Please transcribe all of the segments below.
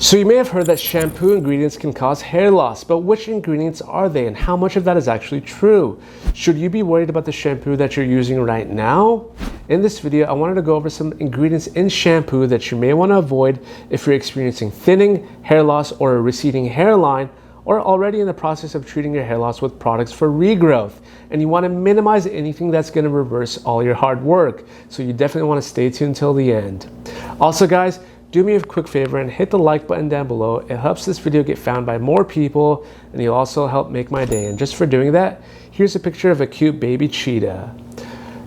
So you may have heard that shampoo ingredients can cause hair loss, but which ingredients are they and how much of that is actually true? Should you be worried about the shampoo that you're using right now? In this video, I wanted to go over some ingredients in shampoo that you may want to avoid if you're experiencing thinning, hair loss, or a receding hairline, or already in the process of treating your hair loss with products for regrowth. And you want to minimize anything that's going to reverse all your hard work. So you definitely want to stay tuned till the end. Also guys, do me a quick favor and hit the like button down below. It helps this video get found by more people, and you'll also help make my day. And just for doing that, here's a picture of a cute baby cheetah.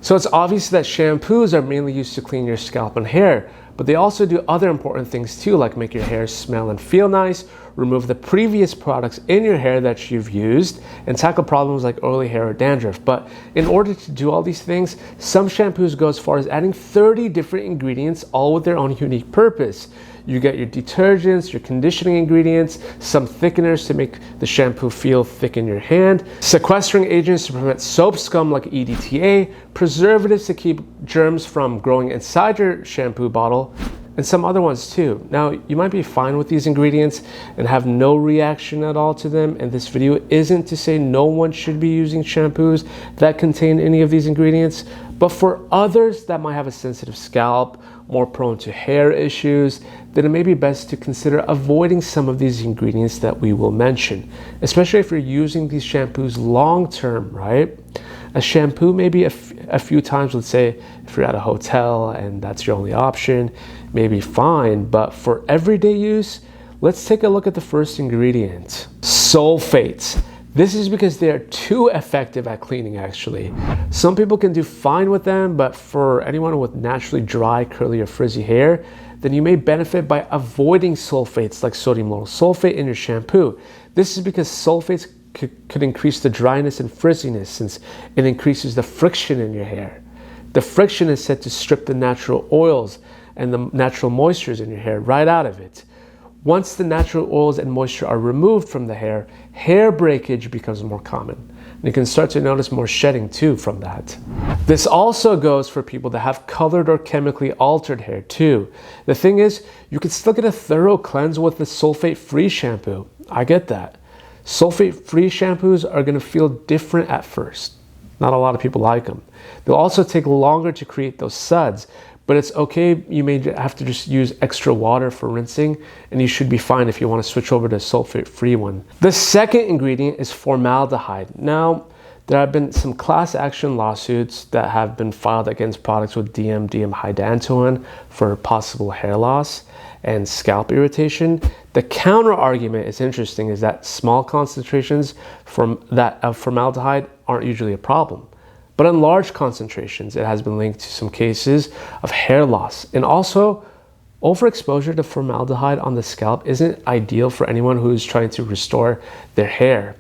So it's obvious that shampoos are mainly used to clean your scalp and hair, but they also do other important things too, like make your hair smell and feel nice, remove the previous products in your hair that you've used, and tackle problems like oily hair or dandruff. But in order to do all these things, some shampoos go as far as adding 30 different ingredients, all with their own unique purpose. You get your detergents, your conditioning ingredients, some thickeners to make the shampoo feel thick in your hand, sequestering agents to prevent soap scum like EDTA, preservatives to keep germs from growing inside your shampoo bottle, and some other ones too. Now, you might be fine with these ingredients and have no reaction at all to them, and this video isn't to say no one should be using shampoos that contain any of these ingredients, but for others that might have a sensitive scalp, more prone to hair issues, then it may be best to consider avoiding some of these ingredients that we will mention, especially if you're using these shampoos long term, right? A shampoo maybe a few times, let's say if you're at a hotel and that's your only option, maybe fine, but for everyday use, let's take a look at the first ingredient, sulfates. This is because they are too effective at cleaning actually. Some people can do fine with them, but for anyone with naturally dry, curly, or frizzy hair, then you may benefit by avoiding sulfates like sodium lauryl sulfate in your shampoo. This is because sulfates could increase the dryness and frizziness since it increases the friction in your hair. The friction is said to strip the natural oils and the natural moistures in your hair right out of it. Once the natural oils and moisture are removed from the hair, hair breakage becomes more common. And you can start to notice more shedding too from that. This also goes for people that have colored or chemically altered hair too. The thing is, you can still get a thorough cleanse with the sulfate-free shampoo. I get that. Sulfate-free shampoos are going to feel different at first. Not a lot of people like them. They'll also take longer to create those suds, but it's okay. You may have to just use extra water for rinsing, and you should be fine if you want to switch over to a sulfate-free one. The second ingredient is formaldehyde. Now, there have been some class action lawsuits that have been filed against products with dimethyl for possible hair loss and scalp irritation. The counter argument is interesting, is that small concentrations of formaldehyde aren't usually a problem. But in large concentrations, it has been linked to some cases of hair loss. And also, overexposure to formaldehyde on the scalp isn't ideal for anyone who's trying to restore their hair.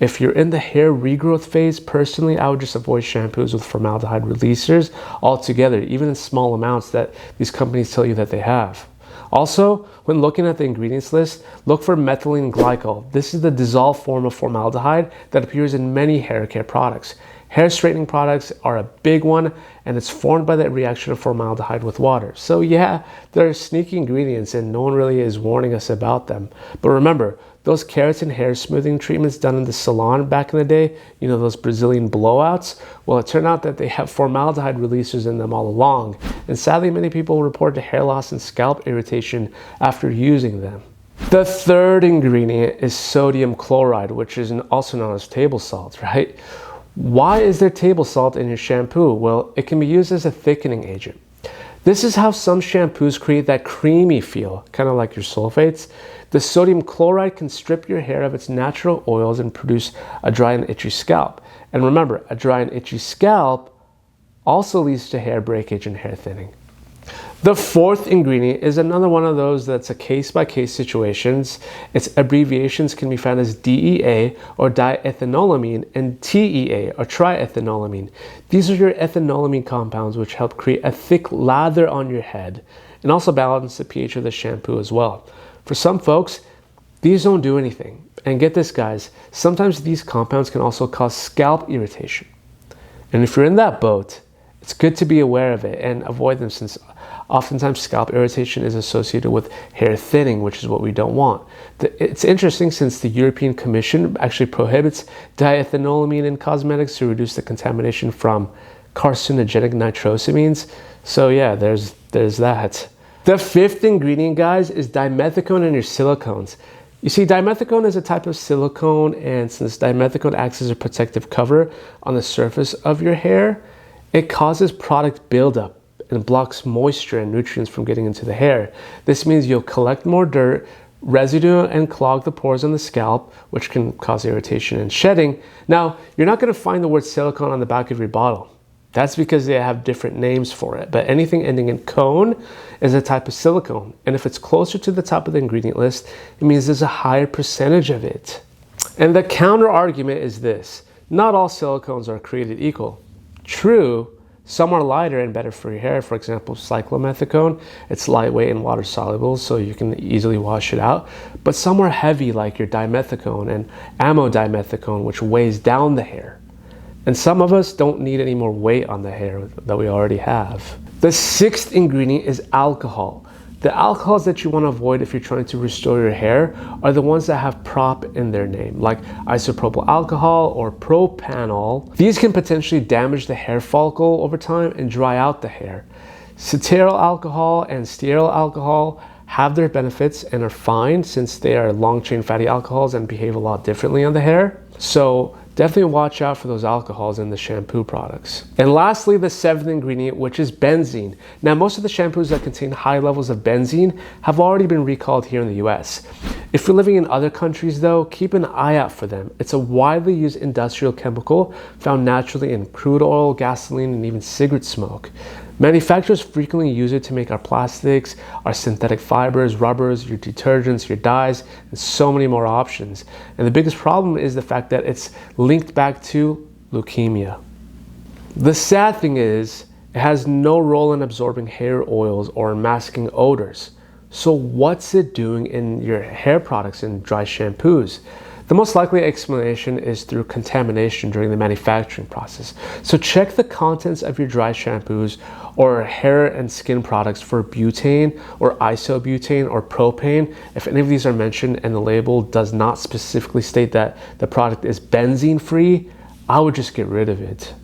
If you're in the hair regrowth phase, personally, I would just avoid shampoos with formaldehyde releasers altogether, even in small amounts that these companies tell you that they have. Also, when looking at the ingredients list, look for methylene glycol. This is the dissolved form of formaldehyde that appears in many hair care products. Hair straightening products are a big one, and it's formed by the reaction of formaldehyde with water. So yeah, there are sneaky ingredients and no one really is warning us about them. But remember, those keratin hair smoothing treatments done in the salon back in the day, you know, those Brazilian blowouts, well, it turned out that they have formaldehyde releasers in them all along. And sadly, many people reported hair loss and scalp irritation after using them. The third ingredient is sodium chloride, which is also known as table salt, right? Why is there table salt in your shampoo? Well, it can be used as a thickening agent. This is how some shampoos create that creamy feel, kind of like your sulfates. The sodium chloride can strip your hair of its natural oils and produce a dry and itchy scalp. And remember, a dry and itchy scalp also leads to hair breakage and hair thinning. The fourth ingredient is another one of those that's a case-by-case situations. Its abbreviations can be found as DEA or diethanolamine and TEA or triethanolamine. These are your ethanolamine compounds which help create a thick lather on your head and also balance the pH of the shampoo as well. For some folks, these don't do anything. And get this guys, sometimes these compounds can also cause scalp irritation. And if you're in that boat, it's good to be aware of it and avoid them, since Oftentimes scalp irritation is associated with hair thinning, which is what we don't want. It's interesting since the European Commission actually prohibits diethanolamine in cosmetics to reduce the contamination from carcinogenic nitrosamines. So yeah, there's that. The fifth ingredient, guys, is dimethicone in your silicones. You see, dimethicone is a type of silicone, and since dimethicone acts as a protective cover on the surface of your hair, it causes product buildup and blocks moisture and nutrients from getting into the hair. This means you'll collect more dirt, residue, and clog the pores on the scalp, which can cause irritation and shedding. Now, you're not going to find the word silicone on the back of your bottle. That's because they have different names for it. But anything ending in cone is a type of silicone. And if it's closer to the top of the ingredient list, it means there's a higher percentage of it. And the counter argument is this: not all silicones are created equal. True, some are lighter and better for your hair. For example, cyclomethicone, it's lightweight and water soluble, so you can easily wash it out. But some are heavy, like your dimethicone and amodimethicone, which weighs down the hair. And some of us don't need any more weight on the hair that we already have. The sixth ingredient is alcohol. The alcohols that you want to avoid if you're trying to restore your hair are the ones that have prop in their name, like isopropyl alcohol or propanol. These can potentially damage the hair follicle over time and dry out the hair. Cetearyl alcohol and stearyl alcohol have their benefits and are fine since they are long-chain fatty alcohols and behave a lot differently on the hair. So definitely watch out for those alcohols in the shampoo products. And lastly, the seventh ingredient, which is benzene. Now, most of the shampoos that contain high levels of benzene have already been recalled here in the US. If you're living in other countries though, keep an eye out for them. It's a widely used industrial chemical found naturally in crude oil, gasoline, and even cigarette smoke. Manufacturers frequently use it to make our plastics, our synthetic fibers, rubbers, your detergents, your dyes, and so many more options. And the biggest problem is the fact that it's linked back to leukemia. The sad thing is, it has no role in absorbing hair oils or masking odors. So what's it doing in your hair products and dry shampoos? The most likely explanation is through contamination during the manufacturing process. So check the contents of your dry shampoos or hair and skin products for butane or isobutane or propane. If any of these are mentioned and the label does not specifically state that the product is benzene free, I would just get rid of it.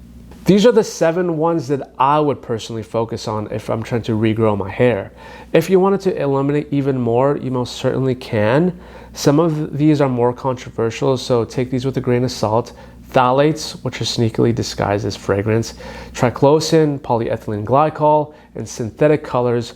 These are the 7 ones that I would personally focus on if I'm trying to regrow my hair. If you wanted to eliminate even more, you most certainly can. Some of these are more controversial, so take these with a grain of salt. Phthalates, which are sneakily disguised as fragrance, triclosan, polyethylene glycol, and synthetic colors.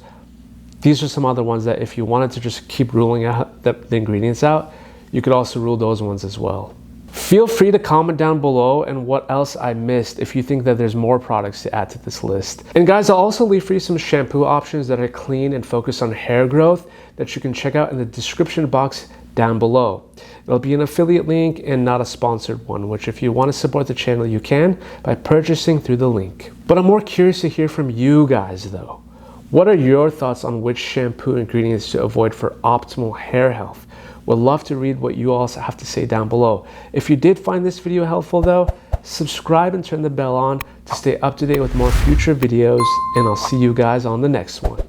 These are some other ones that if you wanted to just keep ruling out the ingredients out, you could also rule those ones as well. Feel free to comment down below and what else I missed if you think that there's more products to add to this list. And guys, I'll also leave for you some shampoo options that are clean and focus on hair growth that you can check out in the description box down below. It'll be an affiliate link and not a sponsored one, which if you want to support the channel, you can by purchasing through the link. But I'm more curious to hear from you guys though. What are your thoughts on which shampoo ingredients to avoid for optimal hair health? Would love to read what you all have to say down below. If you did find this video helpful though, subscribe and turn the bell on to stay up to date with more future videos, and I'll see you guys on the next one.